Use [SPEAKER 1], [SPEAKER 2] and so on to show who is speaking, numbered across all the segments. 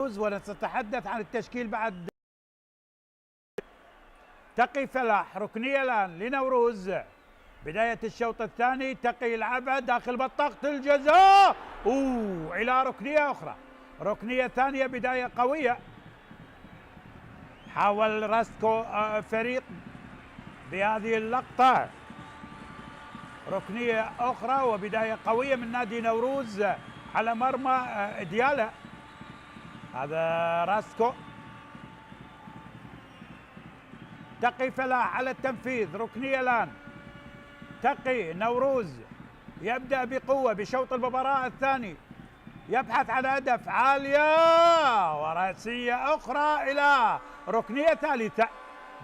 [SPEAKER 1] ونتحدث عن التشكيل بعد. تقي فلاح، ركنية الآن لنوروز، بداية الشوط الثاني. تقي يلعبها داخل منطقة الجزاء، إلى ركنية أخرى، ركنية ثانية، بداية قوية. حاول راسكو فريق بهذه اللقطة، ركنية أخرى وبداية قوية من نادي نوروز على مرمى ديالا. هذا راسكو. تقي فلاح على التنفيذ، ركنية الآن. تقي نوروز يبدأ بقوة بشوط المباراة الثاني، يبحث عن هدف، عالية ورأسية أخرى إلى ركنية ثالثة.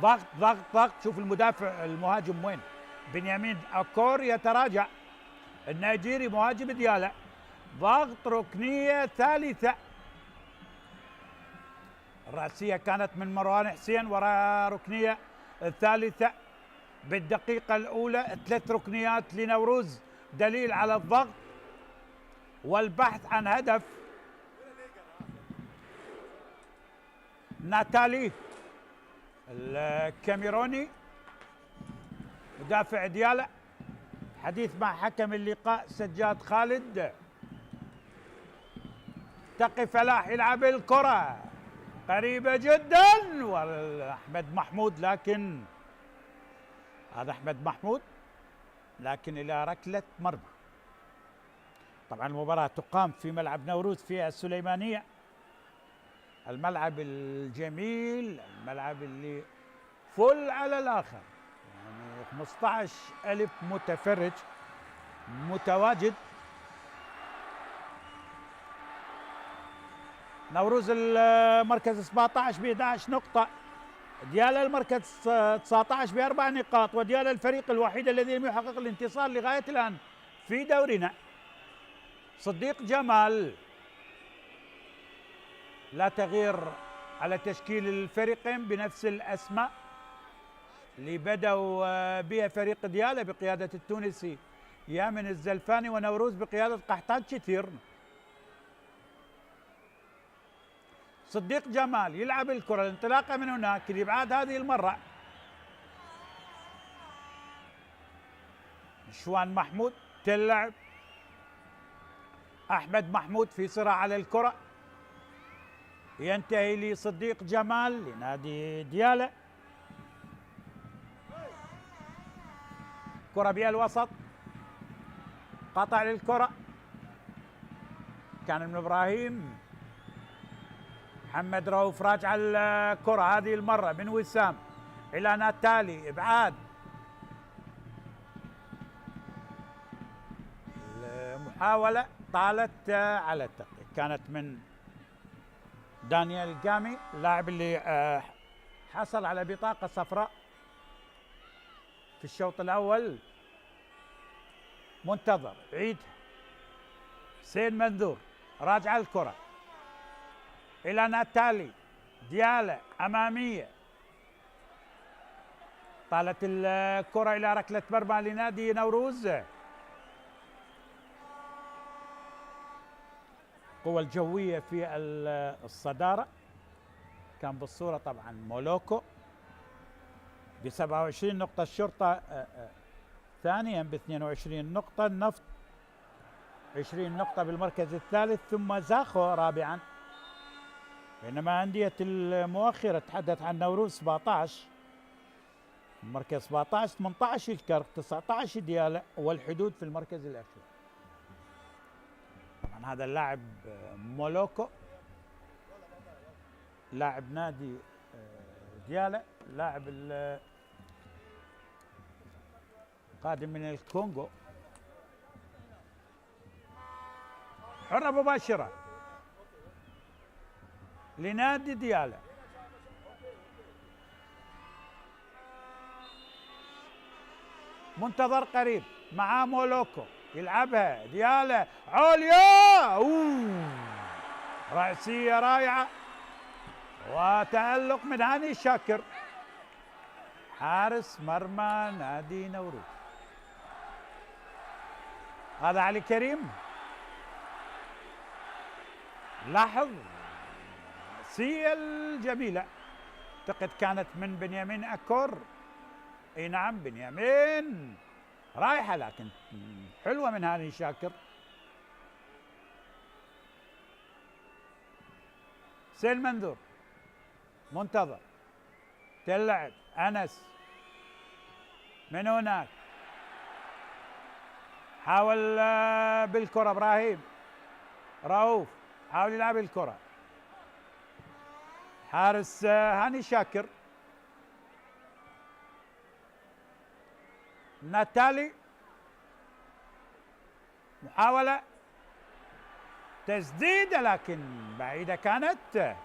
[SPEAKER 1] ضغط ضغط ضغط. شوف المدافع المهاجم وين، بنيامين أكور يتراجع، النيجيري مهاجم ديالا. ضغط، ركنية ثالثة. الرأسية كانت من مروان حسين، وراء ركنية الثالثة بالدقيقة الأولى. 3 ركنيات لنوروز، دليل على الضغط والبحث عن هدف. ناتالي الكاميروني مدافع ديالا، حديث مع حكم اللقاء سجاد خالد. تقي فلاح يلعب الكرة قريبة جدا، وأحمد محمود، لكن هذا أحمد محمود، لكن إلى ركلة مرمى. طبعا المباراة تقام في ملعب نوروز في السليمانية، الملعب الجميل، الملعب اللي فل على الآخر، يعني 15,000 متفرج متواجد. نوروز المركز 17 ب 11 نقطة، ديالا المركز 19 ب4 نقاط، وديالا الفريق الوحيد الذي لم يحقق الانتصار لغاية الآن في دورنا. صديق جمال، لا تغيير على تشكيل الفريقين بنفس الأسماء اللي بدأوا بها فريق ديالا بقيادة التونسي يامن الزلفاني، ونوروز بقيادة قحطان شتير. صديق جمال يلعب الكرة، الانطلاقة من هناك، الإبعاد هذه المرة. شوان محمود تلعب، أحمد محمود في صراع على الكرة، ينتهي لصديق جمال لنادي ديالا. كرة بالوسط، قطع للكرة، كان من إبراهيم. محمد رؤوف راجع الكرة هذه المرة من وسام إلى ناتالي، إبعاد. المحاولة طالت على التقي، كانت من دانيال جامي، اللاعب اللي حصل على بطاقة صفراء في الشوط الأول. منتظر عيد، حسين منذور راجع الكرة إلى ناتالي، ديالا أمامية، طالت الكرة إلى ركلة مرمى لنادي نوروز. القوة الجوية في الصدارة كان بالصورة طبعا مولوكو ب 27 نقطة، الشرطة ثانيا ب 22 نقطة، النفط 20 نقطة بالمركز الثالث، ثم زاخو رابعا. بينما أندية المؤخرة تحدث عن نوروز 17 المركز 17، 18 الكرك، 19 ديالا، والحدود في المركز الأخير. طبعا هذا اللاعب مولوكو، لاعب نادي ديالا، لاعب قادم من الكونغو. حرة مباشرة لنادي ديالا، منتظر قريب مع مولوكو، يلعبها ديالا عليا، رأسية رائعة وتألق من هاني شاكر حارس مرمى نادي نوروز. هذا علي كريم، لاحظ الرأسية الجميلة، اعتقد كانت من بنيامين أكور. اي نعم بنيامين، رايحة لكن حلوة من هاني شاكر. حسين منذور منتظر تلعب، أنس من هناك حاول بالكرة، إبراهيم رؤوف حاول يلعب الكرة، حارس هاني شاكر. ناتالي محاولة تسديدة لكن بعيدة كانت.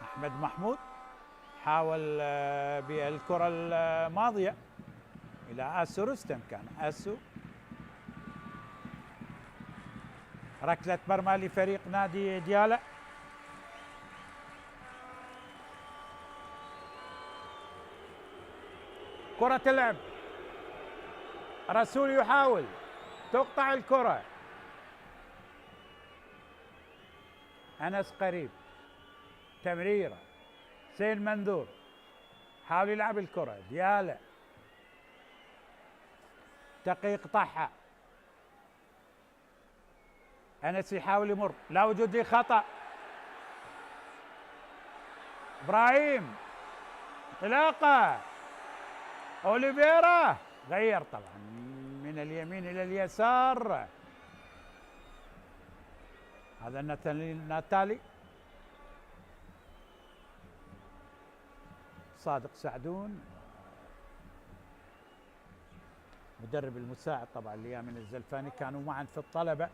[SPEAKER 1] أحمد محمود حاول بالكرة الماضية إلى آسو رستم، كان آسو. ركلة مرمى لفريق نادي ديالى. كرة تلعب، رسول يحاول، تقطع الكرة، أنس قريب، تمريرة، حسين منذور حاول يلعب الكرة، ديالى تقي يقطعها، أنس يحاول يمر، لا وجود لي خطأ، إبراهيم انطلاقة، أوليفيرا غير طبعا من اليمين إلى اليسار. هذا ناتالي. صادق سعدون مدرب المساعد طبعا ليامن الزلفاني، كانوا معا في الطلبة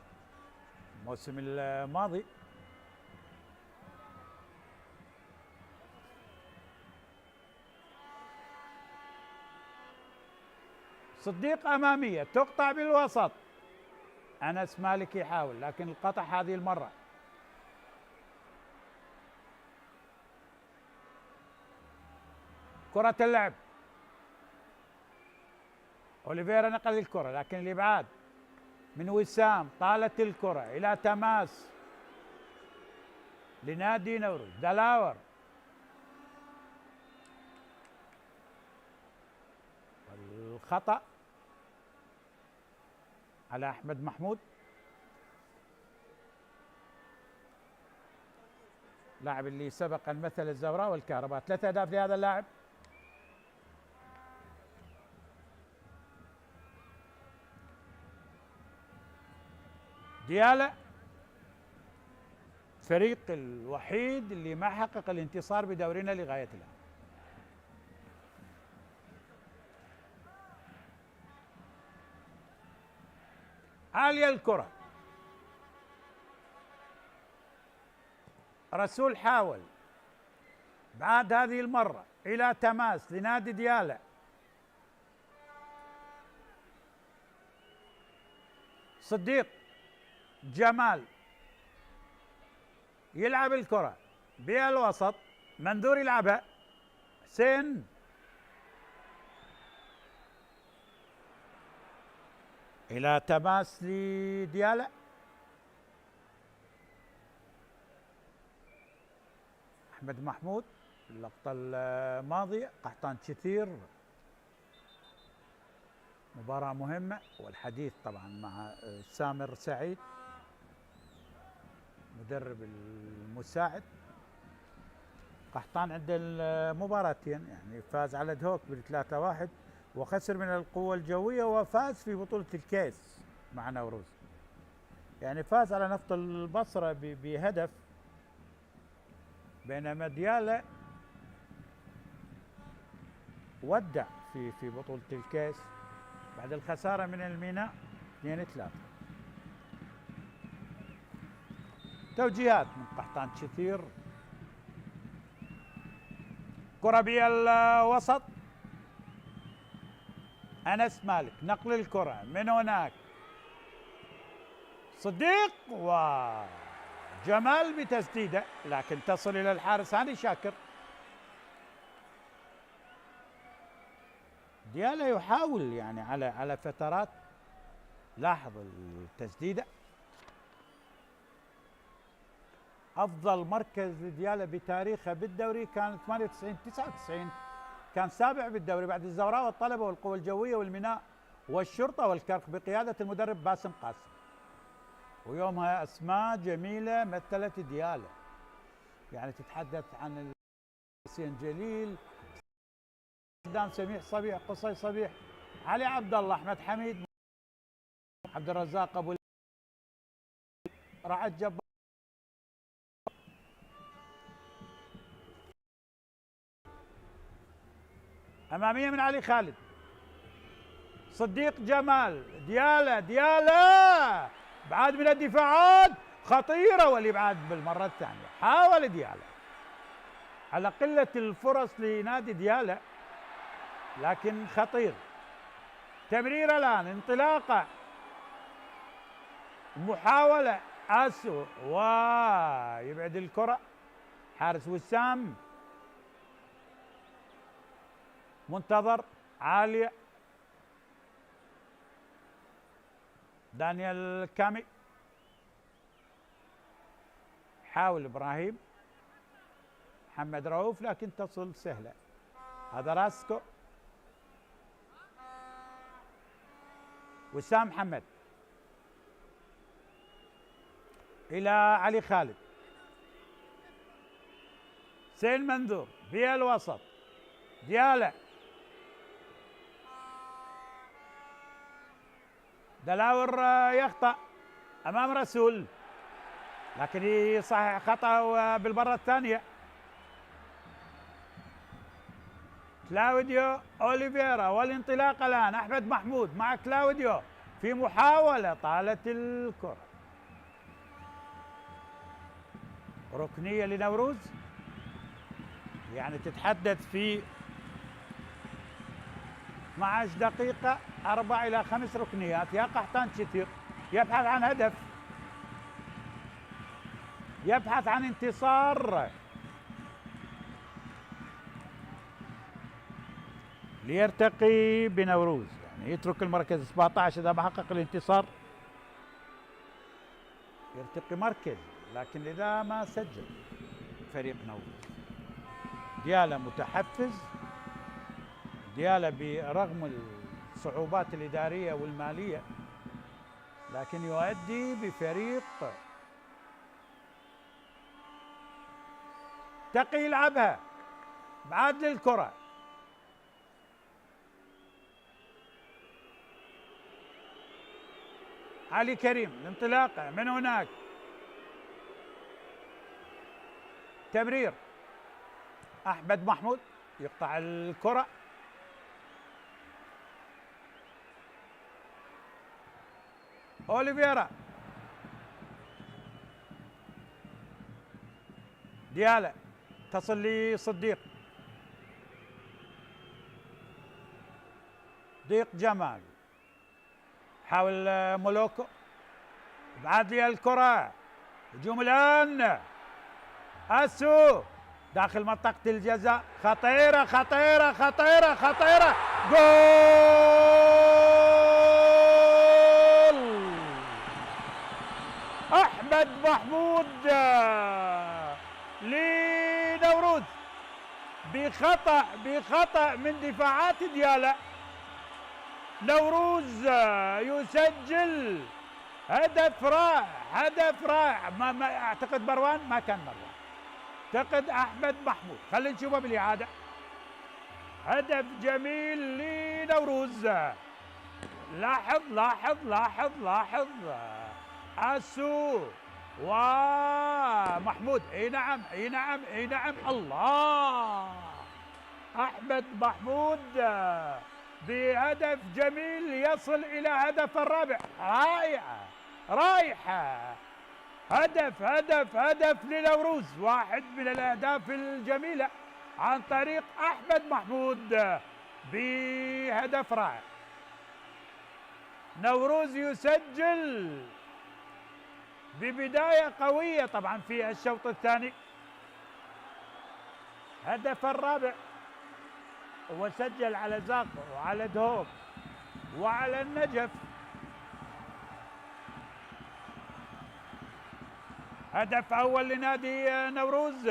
[SPEAKER 1] الموسم الماضي. صديق أمامية تقطع بالوسط، أنس مالك يحاول لكن القطع هذه المرة. كرة اللعب، أوليفيرا نقل الكرة لكن الإبعاد من وسام، طالت الكرة إلى تماس لنادي نوروز، دلاور الخطأ على أحمد محمود، لاعب اللي سبق أن مثل الزوراء والكهرباء. 3 أهداف لهذا اللاعب. ديالى الفريق الوحيد اللي ما حقق الانتصار بدورنا لغاية الآن. عالية الكرة، رسول حاول بعد هذه المرة إلى تماس لنادي ديالى، صديق جمال يلعب الكرة بالوسط، منذور يلعبها، حسين إلى تماس لديالى، أحمد محمود اللقطة الماضية، قحطان كثير. مباراة مهمة، والحديث طبعا مع سامر سعيد مدرب المساعد. قحطان عنده المباراتين، يعني فاز على دهوك ب3-1 وخسر من القوة الجوية وفاز في بطولة الكيس مع نوروز، يعني فاز على نفط البصرة بهدف، بينما ديالى ودع في بطولة الكيس بعد الخسارة من الميناء 2-3. توجيهات من قحطان كثير. كرة بالوسط، أنس مالك نقل الكرة من هناك، صديق وجمال بتسديده لكن تصل إلى الحارس هاني شاكر. ديالى يحاول يعني على فترات، لاحظ التسديده افضل مركز لديالا بتاريخه بالدوري كان 98 99، كان سابع بالدوري بعد الزوراء والطلبه والقوى الجويه والميناء والشرطه والكرخ بقياده المدرب باسم قاسم. ويومها اسماء جميله مثلت ديالا، يعني تتحدث عن حسين جليل، قدام سميح صبيح، قصي صبيح، علي عبد الله، احمد حميد، عبد الرزاق ابو رعد جبار. اماميه من علي خالد، صديق جمال، ديالا بعد من الدفاعات خطيره والابعاد بالمره الثانيه. حاول ديالا على قله الفرص لنادي ديالا لكن خطير. تمريره الان، انطلاقه، محاوله، اسو ويبعد الكره حارس وسام، منتظر، عاليه، دانيال كامي، حاول ابراهيم، محمد رؤوف لكن تصل سهله. هذا راسكو، وسام محمد الى علي خالد، سين منذور في الوسط، ديالا، دلاور يخطأ امام رسول لكن يصحح خطأ بالمرة الثانية. كلاوديو اوليفيرا والانطلاق الان، احمد محمود مع كلاوديو في محاولة طالت الكرة. ركنية لنوروز، يعني تتحدث في 12 دقيقة 4 إلى 5 ركنيات. يا قحطان كثير يبحث عن هدف، يبحث عن انتصار ليرتقي بنوروز، يعني يترك المركز 17 إذا ما حقق الانتصار يرتقي مركز، لكن إذا ما سجل فريق نوروز. ديالا متحفز، ديالا برغم الصعوبات الإدارية والمالية لكن يؤدي بفريق تقي يلعبها بعد للكرة. علي كريم، الانطلاقة من هناك، تمرير، أحمد محمود يقطع الكرة، أوليفيرا، ديالا تصل لصديق، ضيق جمال، حاول مولوكو، بعد لي الكرة، هجوم الآن، أسو داخل منطقة الجزاء، خطيرة خطيرة خطيرة خطيرة، جول أحمد محمود لنوروز بخطأ من دفاعات ديالا. نوروز يسجل هدف رائع ما اعتقد مروان، ما كان مروان، اعتقد احمد محمود، خلينا نشوفه بالاعاده. هدف جميل لنوروز. لاحظ اسو ومحمود، اي نعم الله، احمد محمود بهدف جميل يصل الى هدف الرابع. رائحة هدف لنوروز، واحد من الاهداف الجميلة عن طريق احمد محمود بهدف رائع. نوروز يسجل ببداية قوية طبعا في الشوط الثاني، هدف الرابع، وسجل على زاقو وعلى دهوك وعلى النجف. هدف أول لنادي نوروز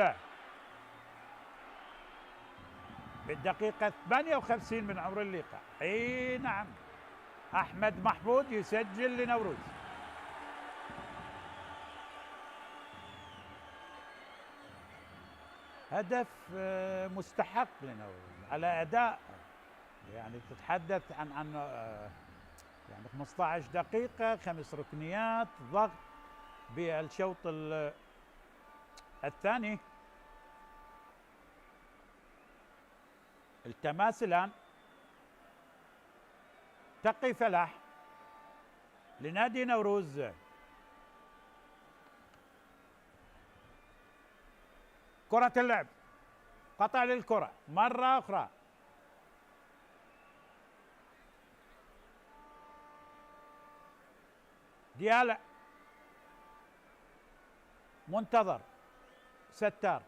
[SPEAKER 1] بالدقيقة 58 من عمر اللقاء. اي نعم، أحمد محمود يسجل لنوروز. هدف مستحق لنوروز على أداء، يعني تتحدث عن يعني 15 دقيقة، 5 ركنيات، ضغط بالشوط الثاني. التماس الآن، تقي فلاح لنادي نوروز. كرة اللعب، قطع للكرة مرة أخرى، ديالا، منتظر، ستار،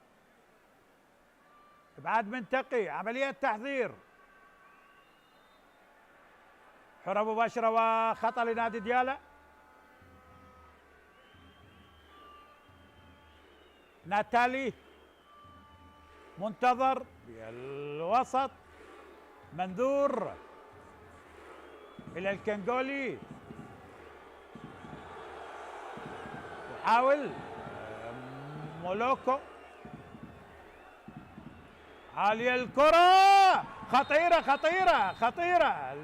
[SPEAKER 1] ابعاد من تقي، عملية تحضير، حرة مباشرة وخطأ لنادي ديالا. ناتالي، منتظر بالوسط، منذور إلى الكنغولي، يحاول مولوكو، عالية الكرة، خطيرة خطيرة خطيرة،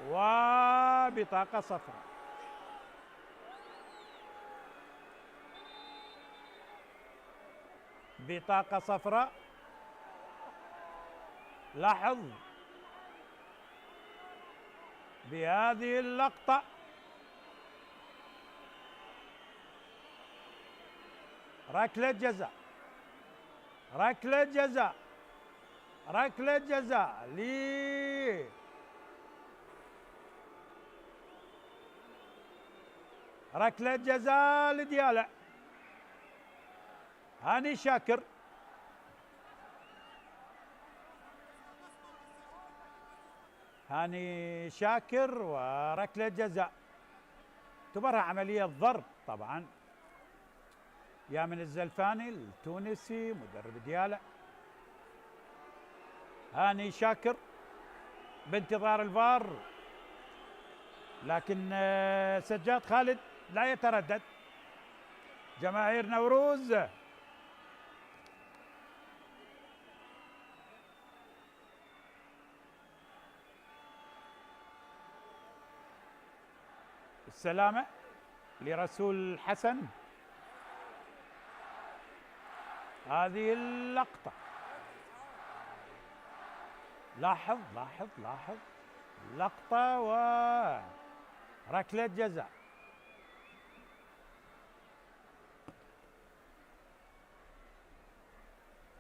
[SPEAKER 1] وبطاقة صفراء. بطاقة صفراء. لاحظ بهذه اللقطة ركلة جزاء، ركلة جزاء، ركلة جزاء ركلة جزاء لديالا. هاني شاكر، هاني شاكر وركلة جزاء. تبرع عملية ضرب طبعا. يامن الزلفاني التونسي مدرب ديالا. هاني شاكر بانتظار الفار، لكن سجاد خالد لا يتردد. جماهير نوروز السلامة لرسول حسن. هذه اللقطة، لاحظ لاحظ لاحظ لقطة وركلة جزاء.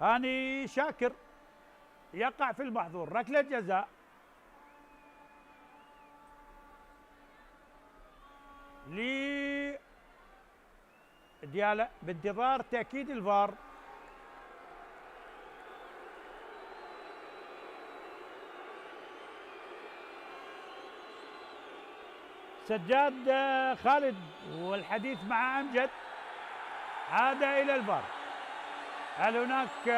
[SPEAKER 1] هاني شاكر يقع في المحظور، ركلة جزاء لديالا بانتظار تأكيد الفار. سجاد خالد والحديث مع أمجد عاد إلى الفار. هل هناك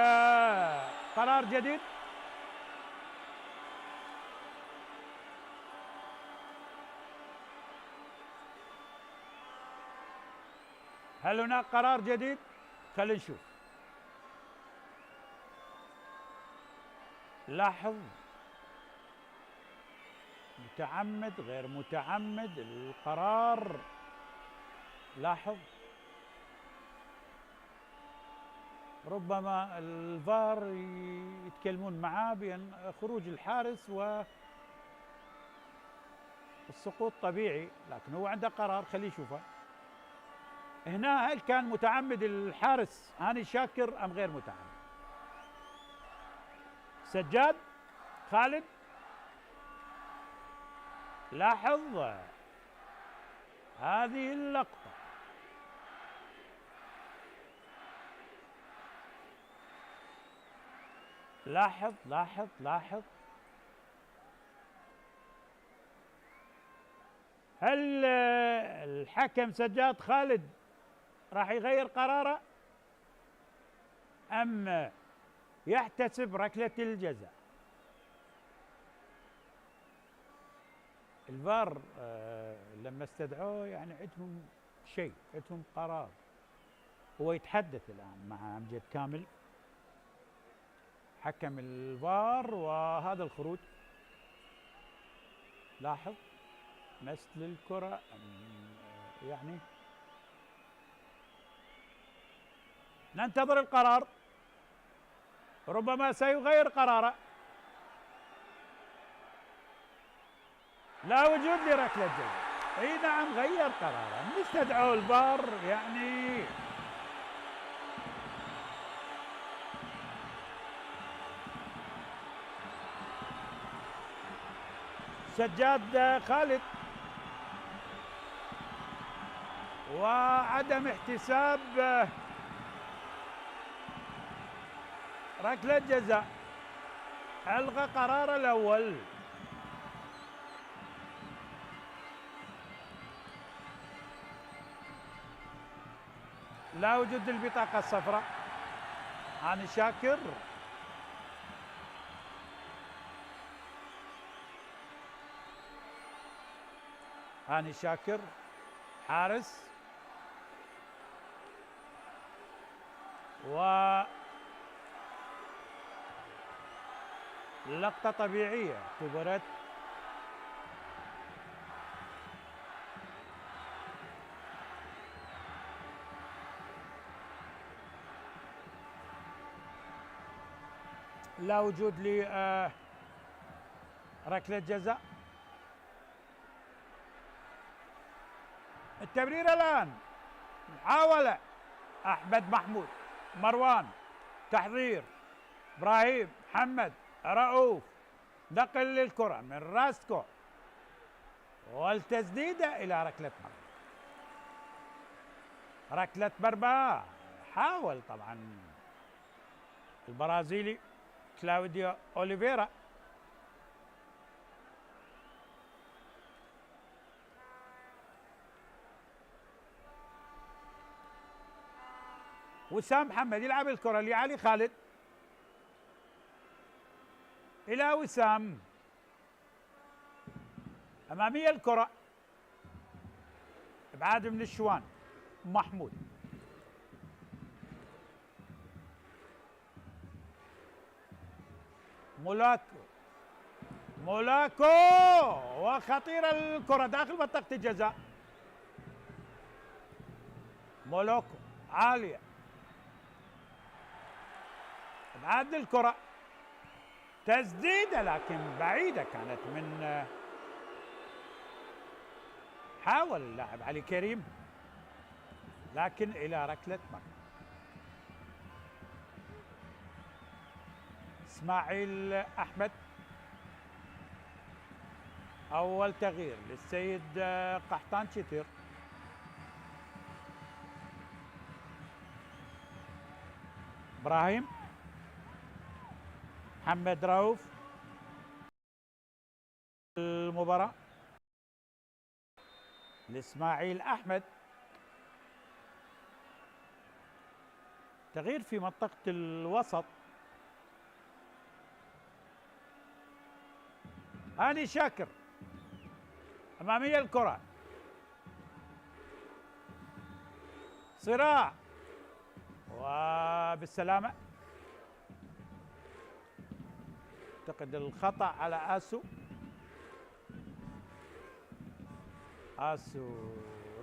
[SPEAKER 1] قرار جديد؟ هل هناك قرار جديد؟ خلينا نشوف. لاحظ متعمد غير متعمد القرار. لاحظ ربما الفار يتكلمون معاه بأن خروج الحارس والسقوط طبيعي، لكن هو عنده قرار. خليه يشوفه هنا. هل كان متعمد الحارس هاني شاكر أم غير متعمد؟ سجاد خالد، لاحظ هذه اللقطة، لاحظ لاحظ لاحظ هل الحكم سجاد خالد راح يغير قراره أم يحتسب ركلة الجزاء؟ الفار لما استدعوه يعني عندهم شيء، عندهم قرار. هو يتحدث الآن مع أمجد كامل حكم الفار، وهذا الخروج لاحظ مس للكرة يعني ننتظر القرار، ربما سيغير قراره. لا وجود لركلة جزاء. اي نعم غير قراره، من استدعوا الفار يعني. سجاد خالد وعدم احتساب ركلة جزاء، ألغى قرار الأول. لا وجود البطاقة الصفراء. هاني شاكر هاني شاكر حارس، و لقطة طبيعية اعتبرت لا وجود لركلة جزاء. التمرير الآن، محاولة أحمد محمود، مروان، تحضير إبراهيم محمد رؤوف، نقل للكرة من راستكو والتسديدة إلى ركلة مرمى. ركلة مرمى حاول طبعا البرازيلي كلاوديو أوليفيرا. وسام محمد يلعب الكرة لعلي خالد، إلى وسام، أمامية الكرة، إبعاد من الشوان، محمود مولاكو وخطيرة الكرة داخل منطقة الجزاء. مولوكو عالية، إبعاد الكرة، تسديدة لكن بعيدة كانت من حاول اللاعب علي كريم لكن إلى ركلة مرمى. إسماعيل أحمد، أول تغيير للسيد قحطان شتير. إبراهيم محمد رؤوف المباراة لإسماعيل أحمد، تغيير في منطقة الوسط. هاني شاكر، أمامية الكرة، صراع وبالسلامة. اعتقد الخطأ على آسو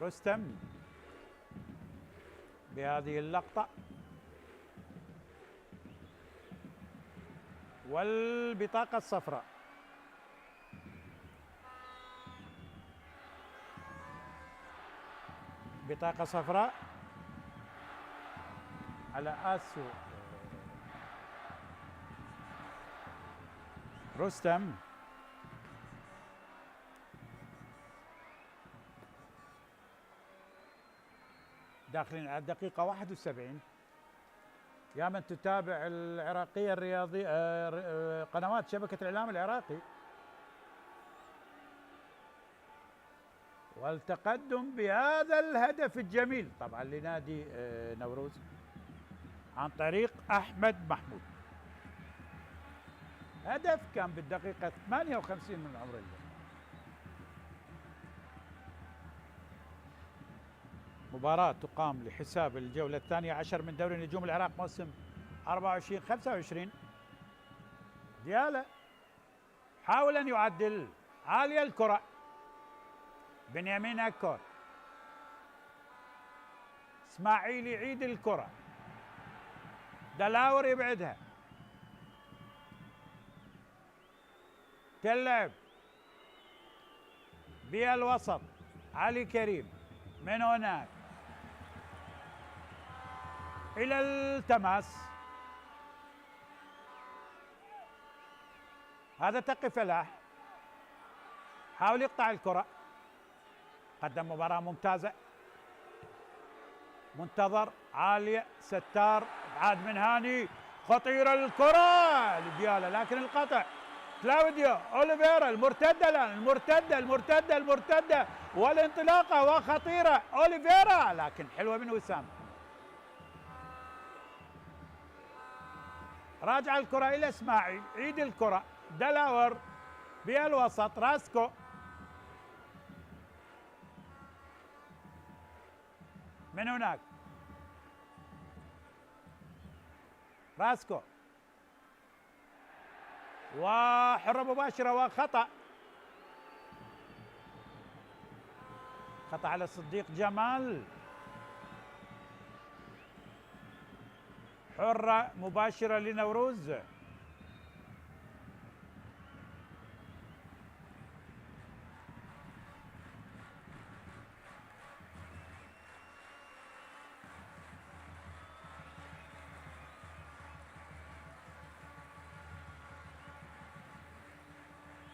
[SPEAKER 1] رستم بهذه اللقطة، والبطاقة الصفراء. بطاقة صفراء على آسو رستم. داخلين على الدقيقة 71. يا من تتابع العراقية الرياضية، قنوات شبكة الإعلام العراقي، والتقدم بهذا الهدف الجميل طبعا لنادي نوروز عن طريق أحمد محمود. هدف كان بالدقيقة 58 من عمر اللعب. مباراة تقام لحساب الجولة الثانية عشر من دوري نجوم العراق موسم 24-25. ديالا حاول أن يعدل، عالية الكرة، بنيامين أكور، إسماعيل يعيد الكرة، دلاور يبعدها، تلعب بالوسط علي كريم، من هناك إلى التماس، هذا تقي فلاح، حاول يقطع الكرة، قدم مباراة ممتازة، منتظر، عالية، ستار، ابعاد من هاني، خطيرة الكرة لديالا لكن القطع، كلاوديو أوليفيرا، المرتدة الآن، المرتدة والانطلاقة وخطيرة أوليفيرا لكن حلوة من وسام. راجع الكرة إلى إسماعيل، عيد الكرة، دلاور بالوسط، راسكو، من هناك راسكو، وحرة مباشرة وخطأ، خطأ على صديق جمال، حرة مباشرة لنوروز.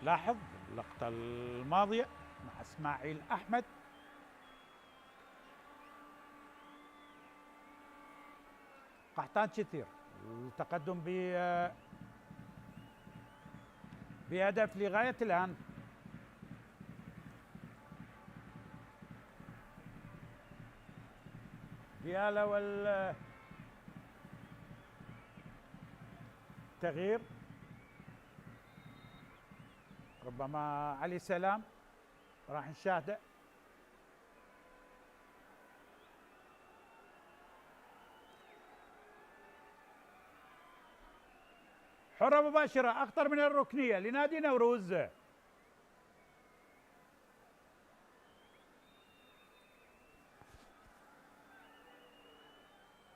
[SPEAKER 1] لاحظ اللقطة الماضية مع إسماعيل أحمد، قحطان كثير، التقدم بهدف لغاية الآن. ديالا والتغيير، ربما علي سلام راح نشاهده، حرة مباشرة أخطر من الركنية لنادي نوروز.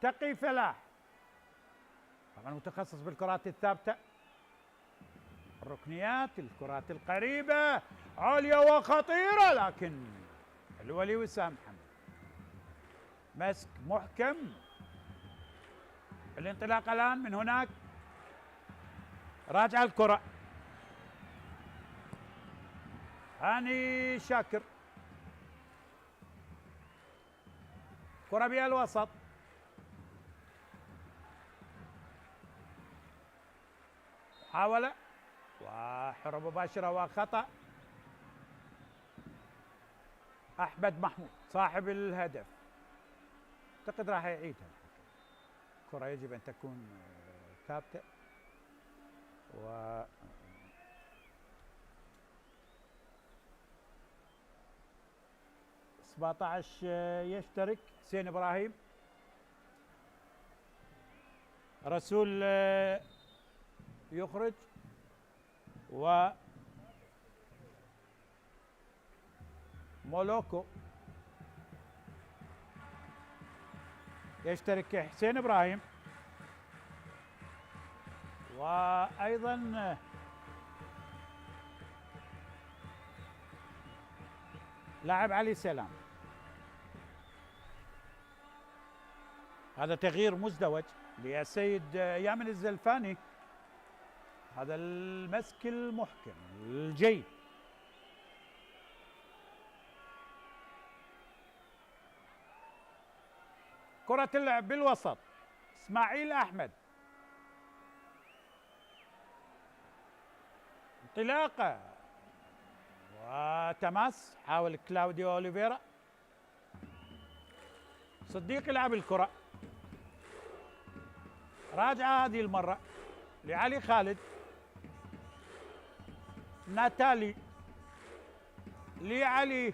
[SPEAKER 1] تقي فلاح طبعا متخصص بالكرات الثابتة، الركنيات، الكرات القريبة، عالية وخطيرة لكن الولي وسام محمد مسك محكم. الانطلاق الآن من هناك، راجع الكرة، هاني شاكر، كرة بها الوسط، محاولة وحرة مباشرة وخطأ. أحمد محمود صاحب الهدف أعتقد راح يعيدها، الكرة يجب أن تكون ثابتة و 17 يشترك، حسين إبراهيم، رسول يخرج، و مولوكو يشترك حسين إبراهيم، وأيضا لاعب علي سلام. هذا تغيير مزدوج للسيد يامن الزلفاني، هذا المسك المحكم الجيد. كرة اللعب بالوسط، إسماعيل أحمد، انطلاقة وتماس، حاول كلاوديو أوليفيرا. صديق يلعب الكرة، راجعة هذه المرة لعلي خالد. ناتالي لعلي،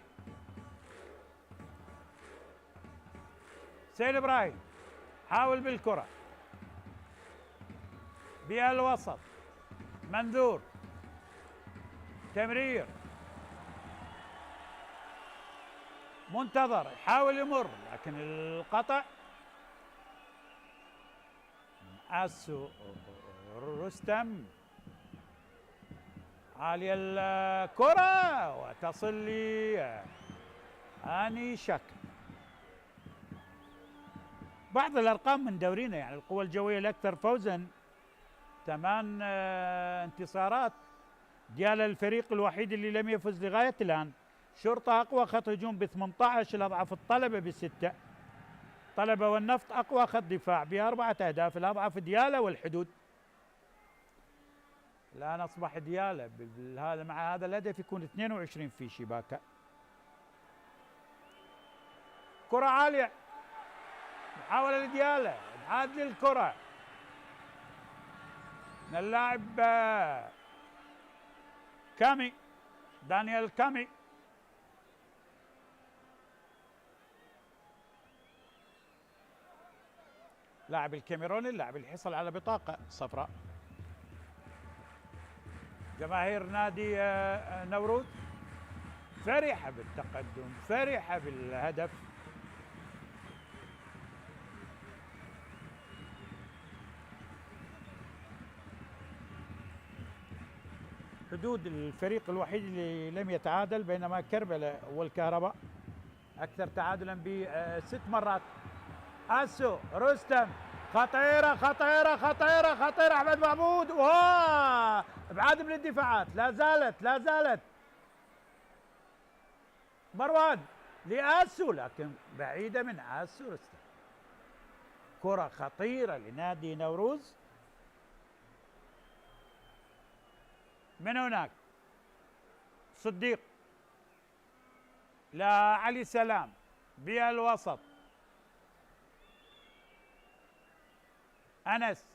[SPEAKER 1] سيد إبراهيم حاول بالكرة بالوسط، منذور تمرير، منتظر يحاول يمر لكن القطع. اسو رستم، عالية الكرة وتصل لي هاني شاكر. بعض الارقام من دورينا، يعني القوى الجوية الاكثر فوزا 8 انتصارات. ديالا الفريق الوحيد اللي لم يفز لغاية الآن. شرطة أقوى خط هجوم ب18، الأضعف الطلبة ب6. طلبة والنفط أقوى خط دفاع ب4 أهداف، الأضعف ديالا والحدود. الآن أصبح ديالا هذا مع هذا الهدف يكون 22 في شباكه. كرة عالية، محاولة لديالا، ابعاد للكرة من اللاعب كامي، دانيال كامي. لاعب الكاميروني، اللاعب اللي حصل على بطاقة صفراء. جماهير نادي نوروز فرحة بالتقدم، فرحة بالهدف. حدود الفريق الوحيد اللي لم يتعادل، بينما كربلاء والكهرباء أكثر تعادلا ب6 مرات. اسو رستم، خطيرة خطيرة خطيرة خطيرة، أحمد محمود، وها ابعاد من الدفاعات، لا زالت مروان لاسو، لكن بعيدة من اسو رستم. كرة خطيرة لنادي نوروز. من هناك صديق لعلي سلام بالوسط، أنس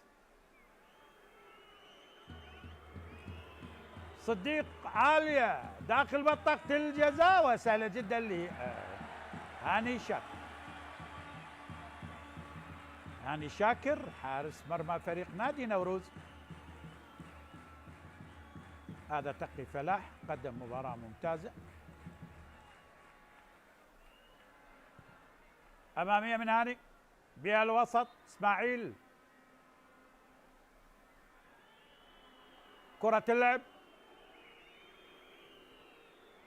[SPEAKER 1] صديق، عالية داخل منطقة الجزاء وسهلة جدا لهاني شاكر. هاني شاكر حارس مرمى فريق نادي نوروز. هذا تقي فلاح قدم مباراة ممتازة. أمامية من هاني بالوسط، إسماعيل، كرة اللعب،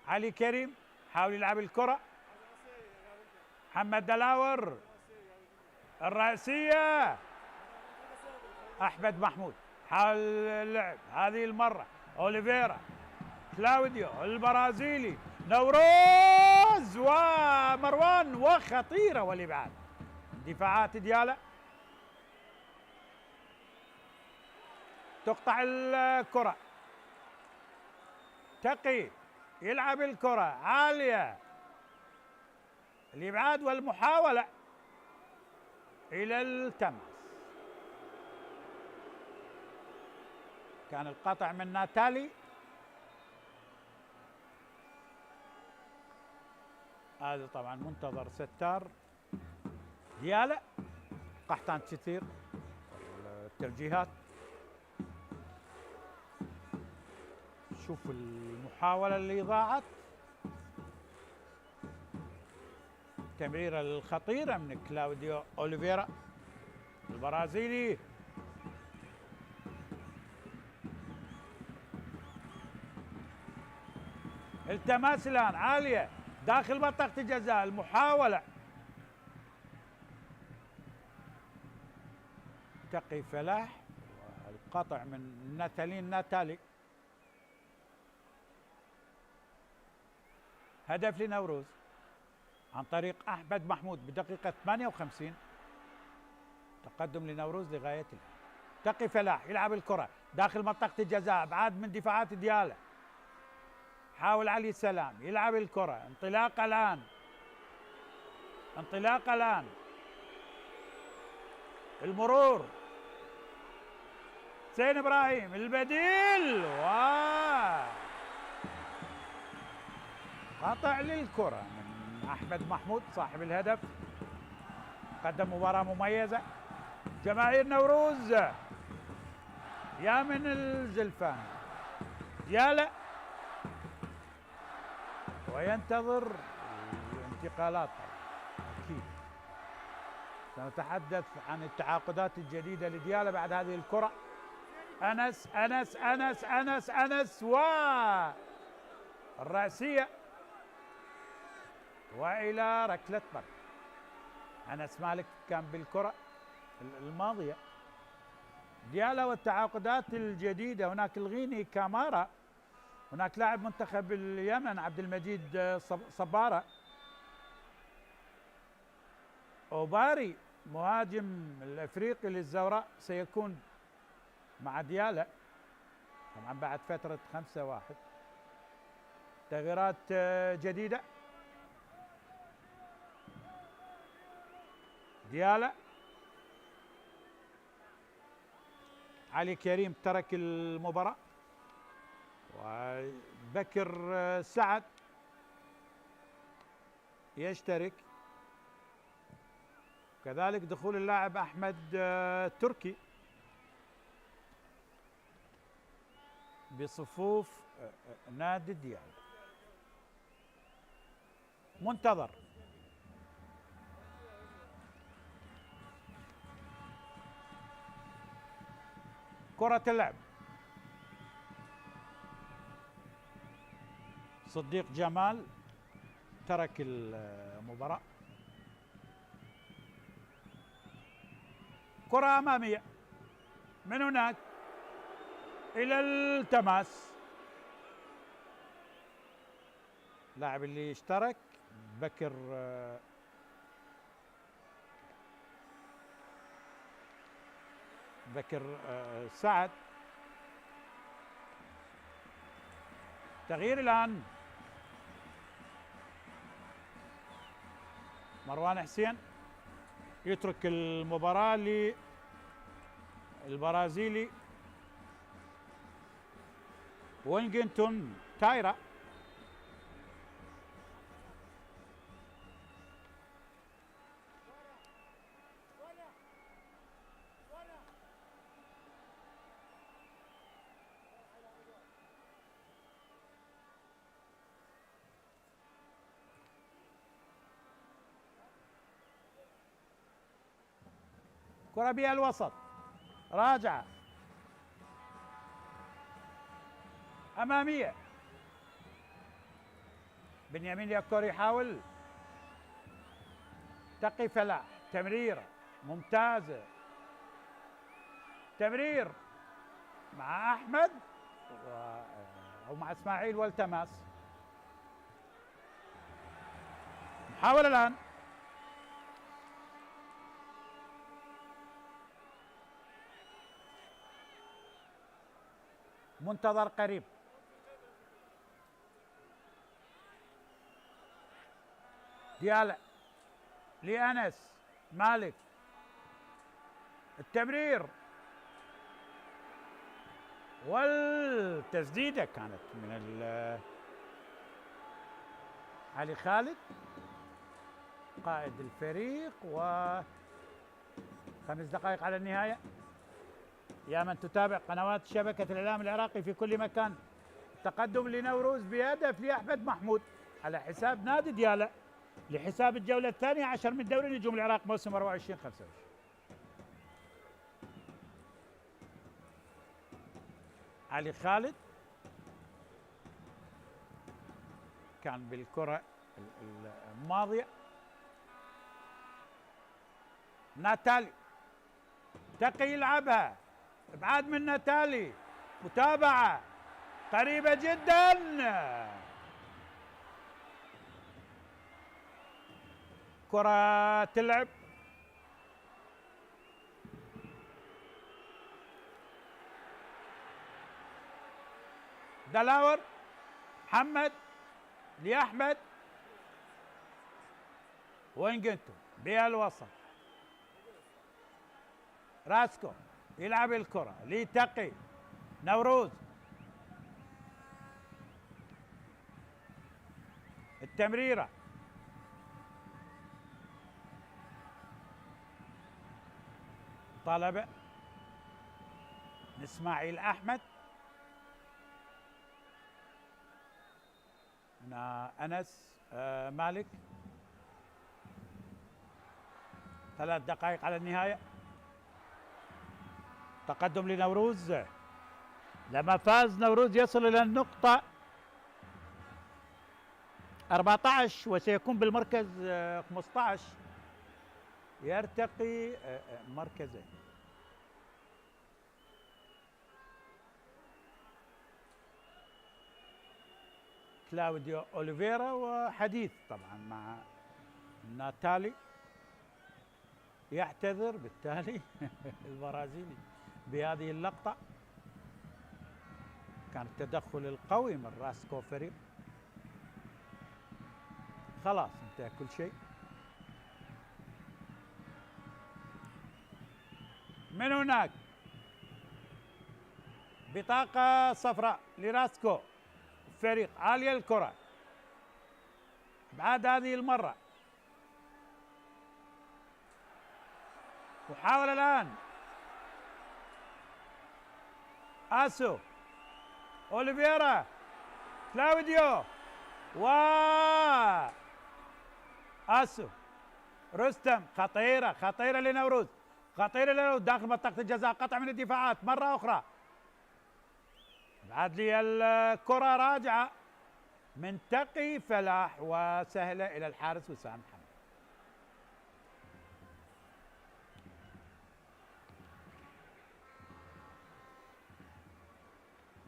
[SPEAKER 1] علي كريم حاول يلعب الكرة، محمد دلاور، الرأسية، أحمد محمود حاول اللعب هذه المرة، أوليفيرا، كلاوديو البرازيلي، نوروز ومروان، وخطيرة والإبعاد. دفاعات ديالا، تقطع الكرة، تقي يلعب الكرة عالية، الإبعاد والمحاولة إلى التماس. كان القطع من ناتالي. هذا طبعا منتظر ستار ديالا، قحطان كثير التوجيهات. شوف المحاولة اللي ضاعت، التمريرة الخطيرة من كلاوديو أوليفيرا البرازيلي. التماس الآن عالية داخل منطقة الجزاء، المحاولة، تقي فلاح، والقطع من ناتالي. هدف لنوروز عن طريق أحمد محمود بدقيقة 58. تقدم لنوروز لغاية الآن. تقي فلاح يلعب الكرة داخل منطقة الجزاء، ابعاد من دفاعات ديالا، حاول علي سلام يلعب الكرة، انطلاق الآن، انطلاق الآن، المرور، حسين إبراهيم البديل، قطع للكرة من أحمد محمود صاحب الهدف. قدم مباراة مميزة. جماهير نوروز يا من الزلفان. ديالا وينتظر الانتقالات أكيد. سنتحدث عن التعاقدات الجديدة لديالا بعد هذه الكرة. أنس أنس أنس أنس أنس والرأسية وإلى ركلة مرمى. أنس مالك كان بالكرة الماضية. ديالا والتعاقدات الجديدة، هناك الغيني كامارا، هناك لاعب منتخب اليمن عبد المجيد صبارة، أوباري مهاجم الأفريقي للزوراء سيكون مع ديالا طبعا بعد فترة 5-1. تغييرات جديدة. ديالا، علي كريم ترك المباراة، وبكر سعد يشترك، كذلك دخول اللاعب أحمد تركي بصفوف نادي ديالا. منتظر كرة اللعب. صديق جمال ترك المباراة. كرة أمامية من هناك إلى التماس. لاعب اللي اشترك بكر سعد. تغيير الآن. مروان حسين يترك المباراة للبرازيلي وينغتون تايرا. كرة بها الوسط، راجعة أمامية. بنيامين ياكور يحاول، تقي فلاح، تمريرة ممتازة، تمرير مع أحمد أو مع إسماعيل والتماس. محاولة الآن. منتظر قريب. ديالا لأنس مالك، التمرير والتسديدة كانت من علي خالد قائد الفريق. و5 دقائق على النهاية. يا من تتابع قنوات شبكة الإعلام العراقي في كل مكان، تقدم لنوروز بهدف لأحمد محمود على حساب نادي ديالا لحساب الجولة 12 من دوري نجوم العراق موسم 24-25. علي خالد كان بالكرة الماضية. ناتالي تقي يلعبها، ابعاد من ناتالي، متابعة قريبة جدا. كرة تلعب دلاور، محمد لأحمد، وين قلتوا؟ بالوسط راسكو يلعب الكرة لتقي نوروز، التمريرة طلب اسماعيل احمد، هنا انس مالك. 3 دقائق على النهايه، تقدم لنوروز. لما فاز نوروز يصل الى النقطه 14 وسيكون بالمركز 15، يرتقي مركزين. كلاوديو أوليفيرا، وحديث طبعا مع ناتالي، يعتذر بالتالي البرازيلي بهذه اللقطة. كان التدخل القوي من راسكو فريق. خلاص انتهى كل شيء. من هناك بطاقة صفراء لراسكو فريق، عالية الكرة بعد هذه المرة. وحاول الآن آسو، أوليفيرا، كلاوديو، و آسو، رستم. خطيرة خطيرة لنوروز، خطيرة لنوروز داخل منطقة الجزاء، قطع من الدفاعات مرة أخرى. بعد لي الكرة راجعة من تقي فلاح وسهلة إلى الحارس وسام محمد.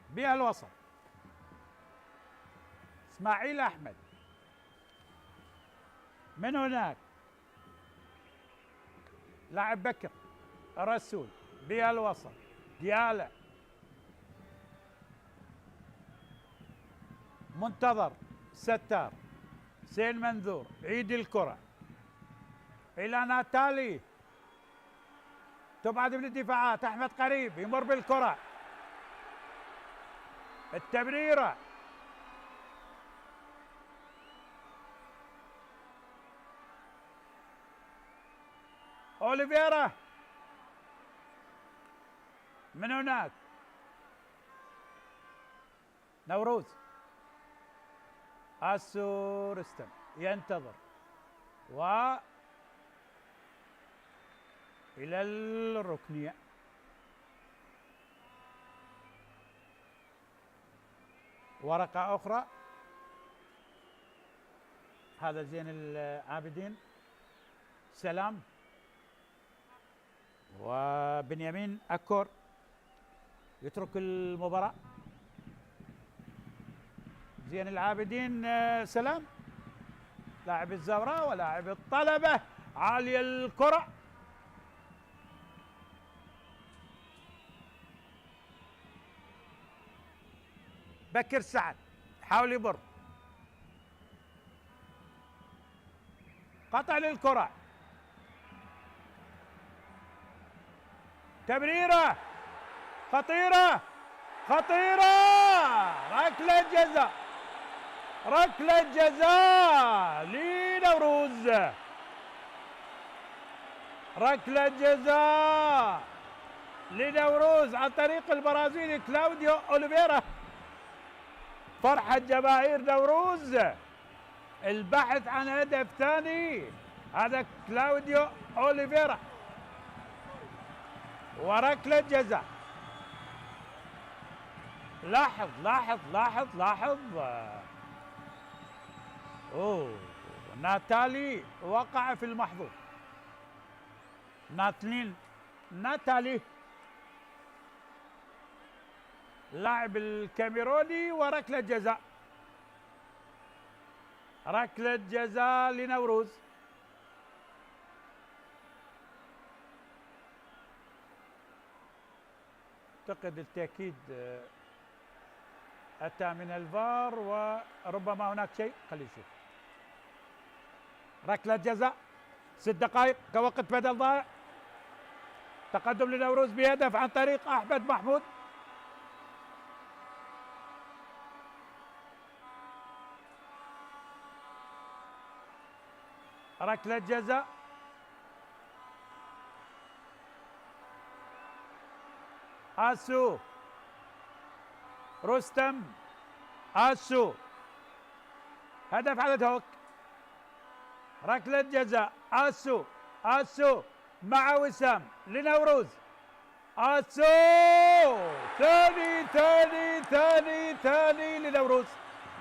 [SPEAKER 1] بها الوسط اسماعيل احمد، من هناك لاعب بكر الرسول، بها الوسط ديالا، منتظر ستار، سين منذور، عيد الكرة إلى ناتالي، تبعد من الدفاعات. أحمد قريب يمر بالكرة، التمريرة أوليفيرا، من هناك نوروز، آسو رستم ينتظر، و إلى الركنية. ورقة أخرى، هذا زين العابدين سلام، وبنيامين أكور يترك المباراة. زين العابدين سلام لاعب الزوراء ولاعب الطلبة، عالية الكرة، بكر سعد حاول يبر، قطع للكرة، تمريرة خطيرة خطيرة، ركلة جزاء، ركلة جزاء لنوروز، ركلة جزاء لنوروز عن طريق البرازيلي كلاوديو أوليفيرا. فرحة جماهير نوروز، البحث عن هدف ثاني، هذا كلاوديو أوليفيرا، وركلة جزاء. لاحظ لاحظ لاحظ لاحظ، اوه ناتالي وقع في المحظور، ناتالي لاعب الكاميروني، وركلة جزاء، ركلة جزاء لنوروز. اعتقد التأكيد أتى من الفار وربما هناك شيء، خلينا نشوف. ركلة جزاء، 6 دقائق كوقت بدل ضائع. تقدم لنوروز بهدف عن طريق أحمد محمود. ركلة جزاء، آسو رستم، آسو، هدف على دوك. ركلة جزاء، آسو، آسو مع وسام لنوروز، آسو، ثاني لنوروز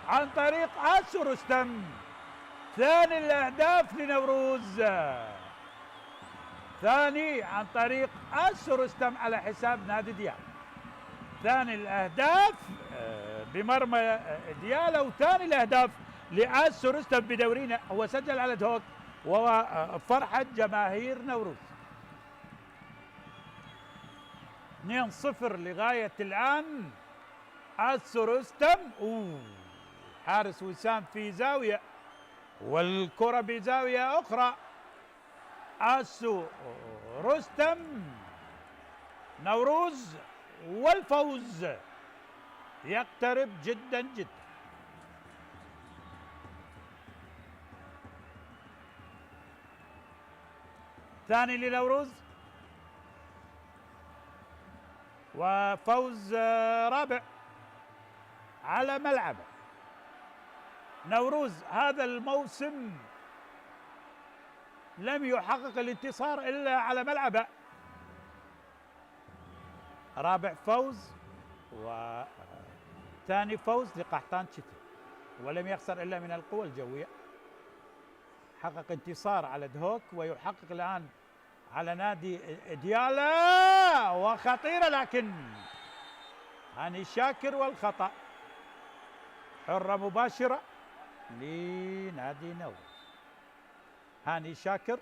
[SPEAKER 1] عن طريق آسو رستم. ثاني الأهداف لنوروز، ثاني عن طريق آسو رستم على حساب نادي ديال. ثاني الأهداف بمرمى ديالا، وثاني الأهداف لآسو رستم بدورينا. هو سجل على دوك وفرحة جماهير نوروز. 2-0 لغاية الآن. آسو رستم، حارس وسام في زاوية والكرة بزاوية أخرى. آسو رستم، نوروز والفوز يقترب جدا جدا. ثاني لنوروز وفوز رابع على ملعبه. نوروز هذا الموسم لم يحقق الانتصار إلا على ملعبه. رابع فوز وثاني فوز لقحطان شتي، ولم يخسر إلا من القوى الجوية. حقق انتصار على دهوك ويحقق الآن على نادي ديالا، وخطيرة لكن هاني شاكر والخطأ. حرة مباشرة لنادي نوروز. هاني شاكر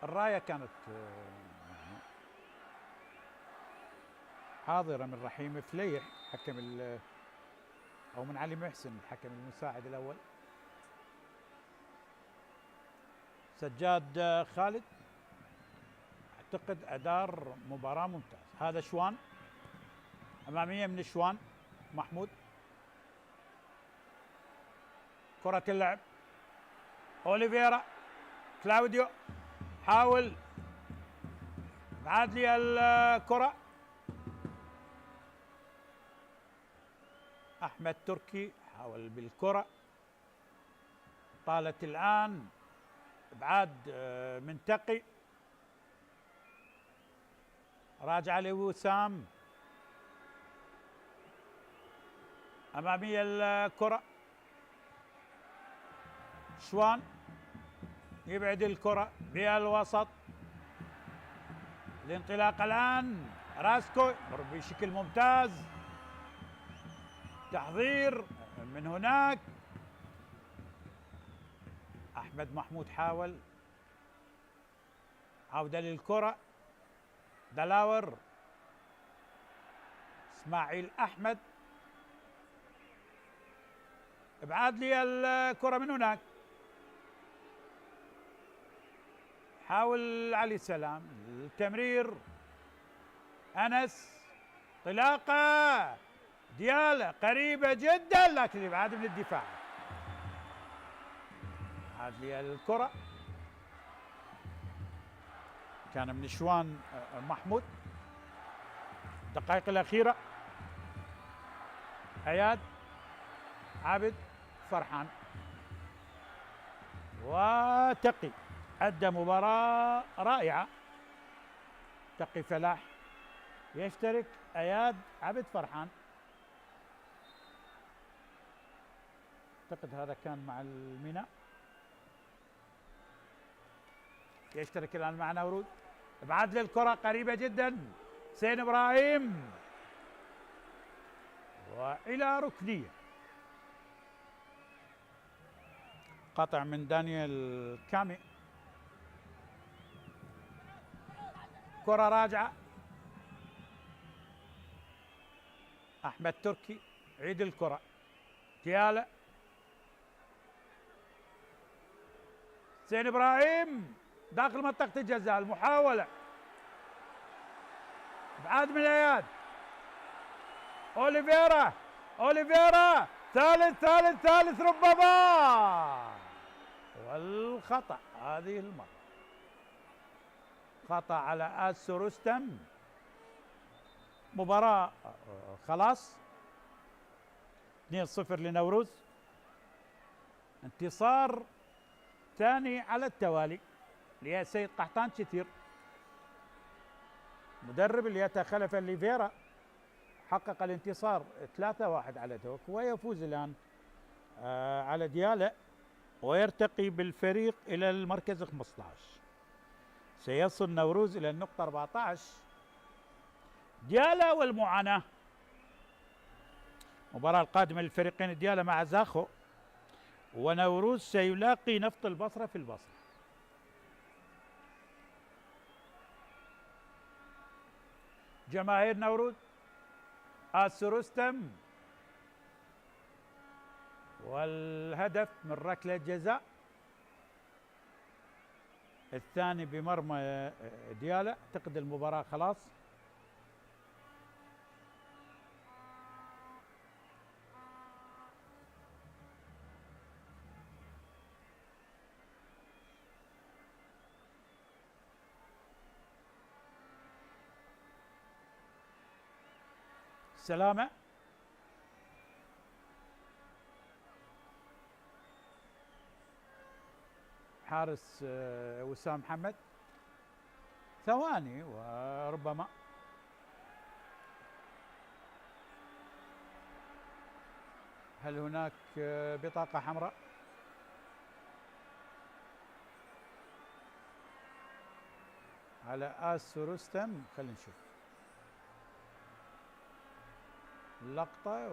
[SPEAKER 1] الراية كانت حاضرة من رحيم فليح حكم أو من علي محسن الحكم المساعد الأول. سجاد خالد أعتقد أدار مباراة ممتازة. هذا شوان، أمامية من شوان محمود. كرة اللعب، أوليفيرا، كلاوديو حاول بعد لي الكرة. أحمد تركي حاول بالكرة، طالت الآن ابعاد من تقي، راجع لوسام، أمامية الكرة. شوان يبعد الكرة بالوسط، الانطلاق الآن. راسكو يمر بشكل ممتاز، تحضير من هناك. أحمد محمود حاول عودة للكرة، دلاور، إسماعيل أحمد، ابعاد لي الكرة من هناك. حاول علي سلام التمرير، أنس، انطلاقة ديالا قريبة جدا لكن يبعد من الدفاع. عاد لي الكرة، كان من شوان محمود. الدقائق الأخيرة، اياد، عابد، فرحان وتقي. أدى مباراة رائعة. تقي فلاح يشترك، اياد، عبد، فرحان. اعتقد هذا كان مع الميناء. يشترك الان مع نوروز. ابعاد للكرة قريبة جدا، حسين ابراهيم والى ركنية. قطع من دانيال كامي. كرة راجعة، أحمد تركي عيد الكرة، ديالا، حسين إبراهيم داخل منطقة الجزاء، المحاولة بعاد من اياد، اوليفيرا ثالث ربما، والخطأ هذه المرة، خطأ على آسو رستم. مباراة خلاص 2-0 لنوروز، انتصار ثاني على التوالي لسيد قحطان شتير، مدرب اللي خلف ليفيرا، حقق الانتصار 3-1 على دوك، ويفوز الآن على ديالا، ويرتقي بالفريق إلى المركز 15. سيصل نوروز إلى النقطة 14. ديالا والمعاناة، المباراة القادمة للفريقين ديالا مع زاخو، ونوروز سيلاقي نفط البصرة في البصرة. جماهير نوروز، آسو رستم، والهدف من ركلة جزاء، الثاني بمرمى ديالا. اعتقد المباراة خلاص. سلامة، حارس وسام محمد، ثواني وربما هل هناك بطاقة حمراء؟ على آسو رستم. خلينا نشوف اللقطة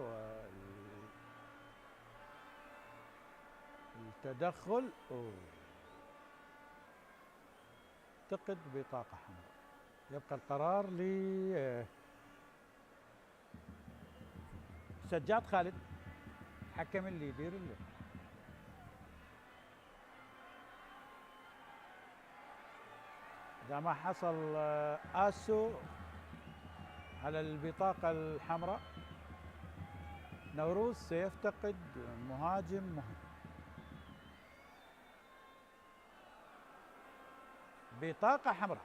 [SPEAKER 1] والتدخل. اعتقد بطاقة حمراء. يبقى القرار ل سجاد خالد، حكم اللي يدير إذا ما حصل آسو على البطاقة الحمراء، نوروز سيفتقد مهاجم مهم. بطاقة حمراء،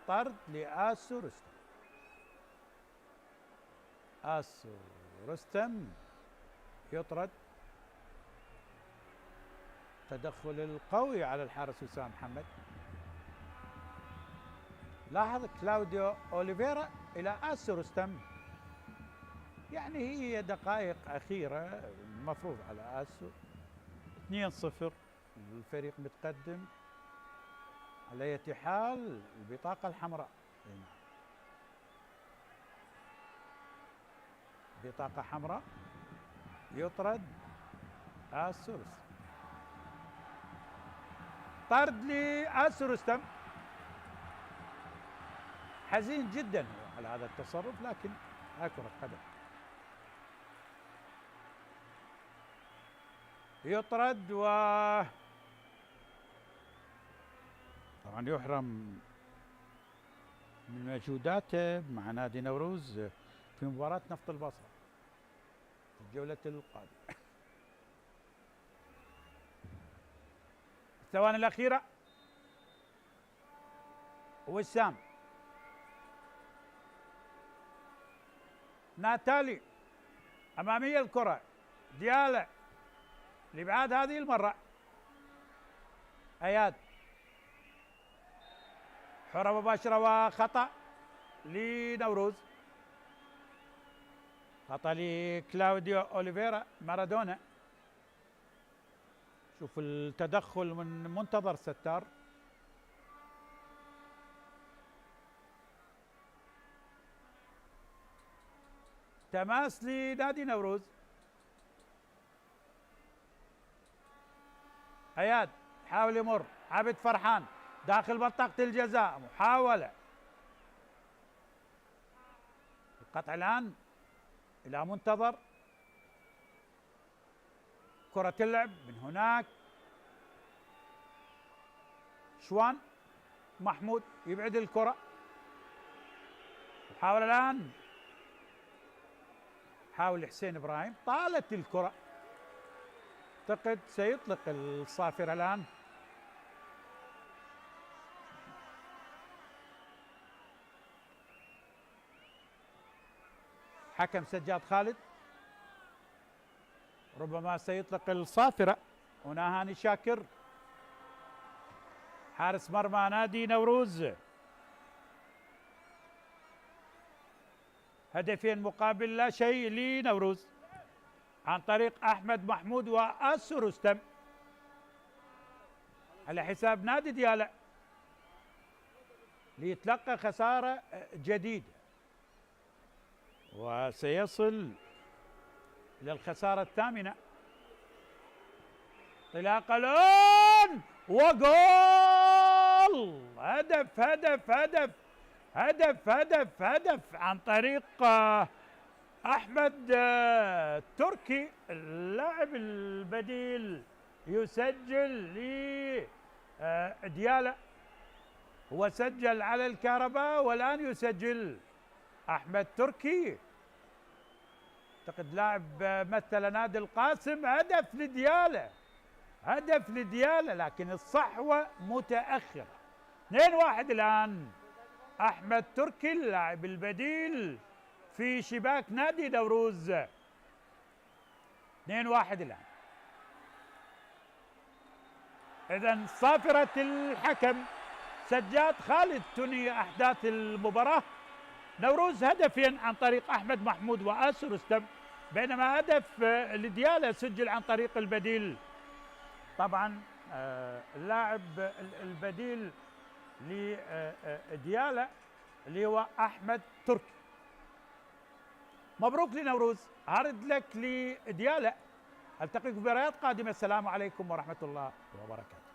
[SPEAKER 1] طرد لآسو رستم. آسو رستم يطرد. تدخل القوي على الحارس وسام محمد. لاحظ كلاوديو أوليفيرا إلى آسو رستم، يعني هي دقائق أخيرة المفروض على آسو. 2-0 الفريق متقدم. على أي حال البطاقة الحمراء، بطاقة حمراء، يطرد آسو رستم. طرد لآسو رستم. حزين جدا على هذا التصرف، لكن هاي كرة قدم. يطرد و طبعا يحرم من مجهوداته مع نادي نوروز في مباراة نفط البصرة في الجولة القادمة. الثواني الأخيرة، وسام، ناتالي، أمامية الكرة، ديالا لإبعاد هذه المرة، أياد، حرة مباشرة وخطأ لنوروز، خطأ لكلاوديو أوليفيرا مارادونا. شوف التدخل من منتظر ستار. تماس لنادي نوروز. اياد حاول يمر، عبد فرحان داخل منطقة الجزاء، محاولة القطع الآن إلى منتظر، كرة تلعب من هناك، شوان محمود يبعد الكرة، يحاول الآن، حاول حسين إبراهيم، طالت الكرة، أعتقد سيطلق الصافرة الآن. حكم سجاد خالد ربما سيطلق الصافرة. هنا هاني شاكر حارس مرمى نادي نوروز، هدفين مقابل لا شيء لنوروز عن طريق أحمد محمود وآسو رستم على حساب نادي ديالى ليتلقى خسارة جديدة وسيصل إلى الخسارة الثامنة. انطلاقة الآن وجول، هدف هدف هدف هدف هدف هدف عن طريق أحمد تركي اللاعب البديل، يسجل لديالى، هو سجل على الكهرباء والآن يسجل أحمد تركي، أعتقد لاعب مثل نادي القاسم. هدف لديالى، هدف لديالى، لكن الصحوة متأخرة. 2-1 الآن، أحمد تركي اللاعب البديل في شباك نادي نوروز. 2-1 الآن. إذن صافرة الحكم سجاد خالد تنهي أحداث المباراة. نوروز هدفين عن طريق أحمد محمود وآسو رستم، بينما هدف لديالى سجل عن طريق البديل. طبعا اللاعب البديل لديالى اللي هو أحمد تركي. مبروك لنوروز، هارد لك لديالى. التقيكم في مباريات قادمة، السلام عليكم ورحمة الله وبركاته.